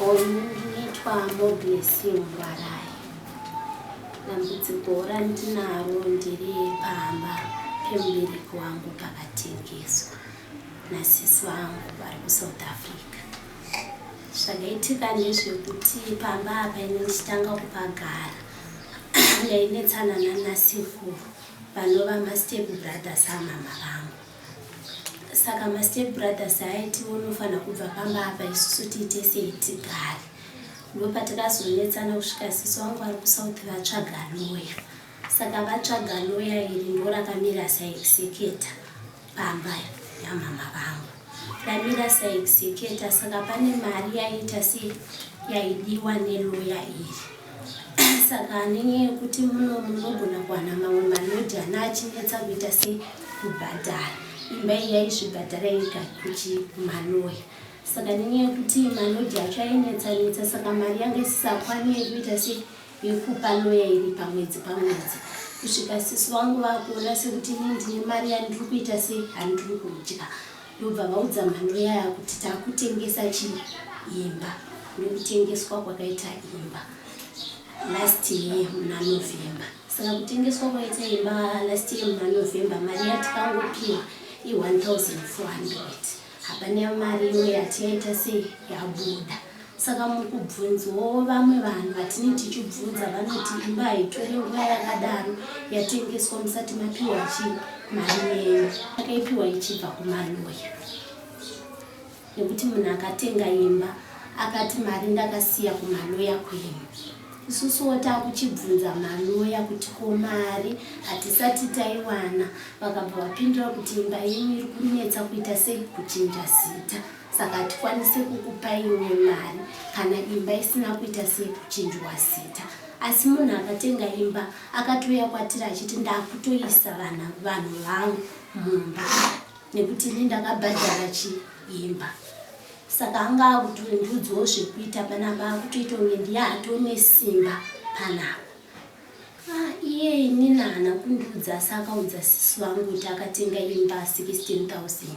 Mai Moreblessing Ngwarayi. Dambudziko randinaro ndiri pamba pemubereki wangu pakatengeswa nasisi wangu vari kuSouth Africa. Zvakaitika ndezvekuti pamba apa ine ndichitanga kupagara yainetsanana nasekuru vanova mastep brothers amama vangu. Saka mastep brothers aiti unofanira kubva pamba apa isusu tiite sei tigare. Ndopatakazonetsana kusvika sisi wangu vari kuSouth vatsvaga loya. Saka vatsvaga loya iri ndo rakamira saexeketa pamba yamama vangu. Ramira saexeketa saka pane mari yaita sei yaidiwa neloya iri. Saka nenyaya yekuti munogona kuwana mamwe manodhi ana achinetsa kuita sei kubhadhara. Imba iyi yaizvibhadhara yega kuchimaloya. Saka nenyaya yekuti manodhi acho ainetsanetsa saka mari yanga isisakwani yekuita sei yekupa loya iri pamwedzi. Kusvika sisi vangu vakuona sekuti ndine mari yandiri kuita sei handiri kudya. Ndobva vaudza maloya aya kuti takutengesa imba. Nekutengeswa kwakaita imba last year muna November. Saka kutengeswa kwaita imba last year muna November mari yatikangopiwa i1400. Hapana mari iyo yatiyaita sei yabuda. Saka mukubvunzawo vamwe vanhu vatini tichibvunza vanoti imba haitore nguva yakadaro yatengeswa musati mapiwa mari yenyu. Akaipiwa ichibva kumaloya. Nekuti munhu akatenga imba akati mari ndakasiya kumaloya kwenyu. Isusuwo takuchibvunza maloya kuti ko mari hatisati taiwana. Vakabva vapindura kuti imba yenyu iri kunetsa kuita sei kuchinja zita. Saka hatikwanise kukupa imwe mari kana imba isina kuita sei kuchinjwa zita. Asi munhu akatenga imba akatouya kwatiri achiti ndakutoisa vanhu vangu mumba nekuti ini ndakabhadhara imba. Saka anga akutondiudzawo zvekuita panapa akutoita kunge ndiye atone simba panapa. Iye inini haana kundiudza asi akaudza sisi vangu kuti akatenga imba 16,000.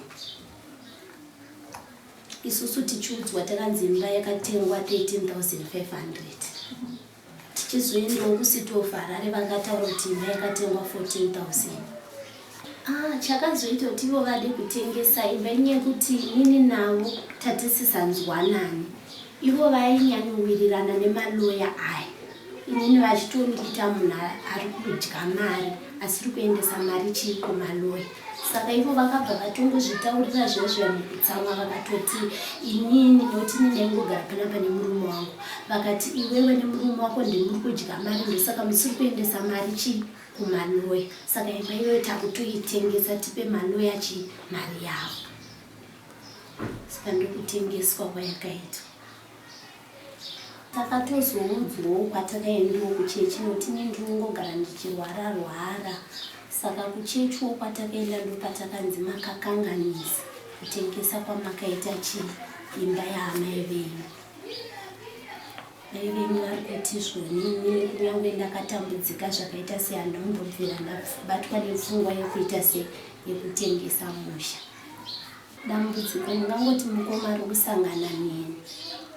Isusu tichiudzwa takanzi imba yakatengwa 13,500. Tichizoendawo kuCity of Harare vakataura kuti imba yakatengwa 14,000. Chakazoita kuti ivo vade kutengesa imba nyekuti inini navo tatisisanzwanani. Ivo vainyanyuwirirana nemaloya aya. Inini vachitondiita munhu ari kudya mari asi ri kuendesa mari chii kumaloya. Saka ivo vakabva vatongozvitaurira zvezvo mukutsamwa vakatoti inini noti ndaingogara panapa nemurume wangu. Vakati iwewe nemurume wako ndimuri kudya mari ndosaka musiri kuendesa mari chii kumaloya. Saka imba iyoyo takutoitengesa tipe maloya mari yavo. Saka ndokutengeswa kwayakaitwa. Takatozoudzwawo kwatakaendawo kuchechi noti ndinongogara ndichirwara. Saka kuchechiwo kwatakaenda ndopatakanzi makakanganisa kutengesa kwamakaita imba yaamai venyu. Mai venyu vari kuti zvonini kunyange ndakatambudzika zvakaita sei handambobvira ndabatwa nepfungwa yekuita sei yekutengesa musha. Dambudziko ndingangoti mukoma ari kusangana neni.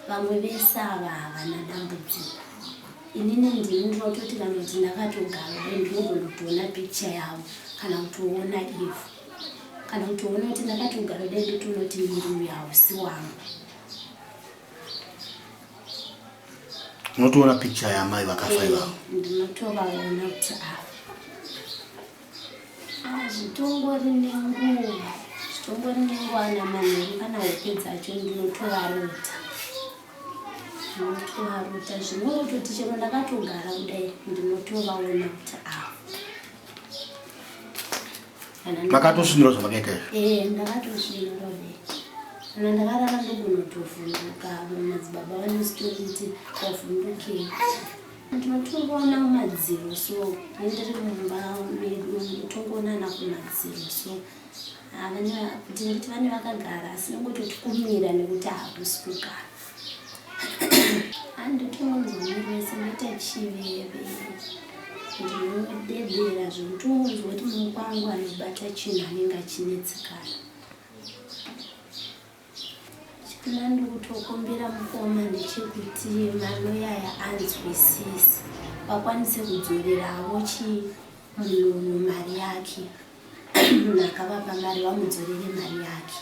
Vamwe vese ava havana dambudziko. Inini ndini ndinototi kana kuti ndakatogara ndinogona kutoona picha yavo kana kutoona ivo. Kana kutoona kuti ndakatogara ndotonoti ndiri uyu hausi wangu. Unotoona picha yaamai vakafa ivavo? Ndinotovaona kuti zvitongori nenguva namanheru kana hope dzacho ndinotovarota. Zvinototi chero ndakatogara kudai ndinotovaona kuti makatosvinura zvamakaita izvo? Ndakatosvinura kudai. Kana ndakarara ndogona kutovhunduka madzibaba vanozitori kuti wavhundukei. Ndinotongoona kumadziro so ndiri mumba medu ndinotongoonana kumadziro so kuti nditi vane vakagara asi nongototi kumira nekuti hakusi kugara. Handitongonzwa noita chiveve ndinodedera zvotongonzwa kuti munhu kwangu anobata chinhu anenge achinetsekana. chandandi kutokumbira mukoma ndechekuti manoyaya anzwisise vakwanise kudzorerawo munhu mari yake. Munhu akavapa mari vamudzorere mari yake.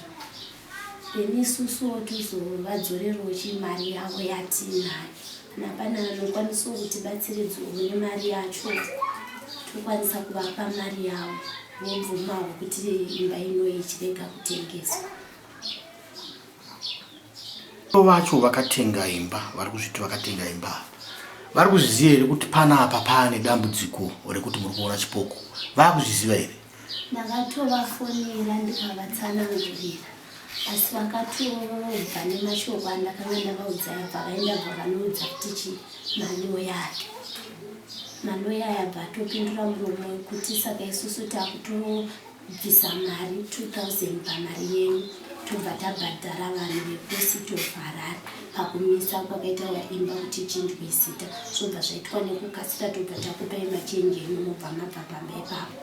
Then isusuwo tizovadzorerowo mari yavo yatinayo. Kana pane anokwanisawo kutibatsiridzawo nemari yacho tokwanisa kuvapa mari yavo vobvumawo kuti imba inoyi ichirega kutengeswa. Vacho vakatenga imba, vari kuzviti vakatenga imba, vari kuzviziva here kuti panapa pane dambudziko rekuti muri kuona chipoko? Vakuzviziva here? Ndakatovafonera ndikavatsanangurira, asi vakatobva nemashoko andakanga ndavaudza yabva vaenda vakanoudza kuti maloya yabva atopindura muromo wekuti saka isusu takutobvisa mari 2000 pamari yenyu tobva tabhadhara vanhu vepositi of Harare pakumisa kwakaitwa imba kuti chinjwe zita. Zvobva zvaitwa nekukasira tobva takupai machenji enyu mobva mabva pamba ipapo.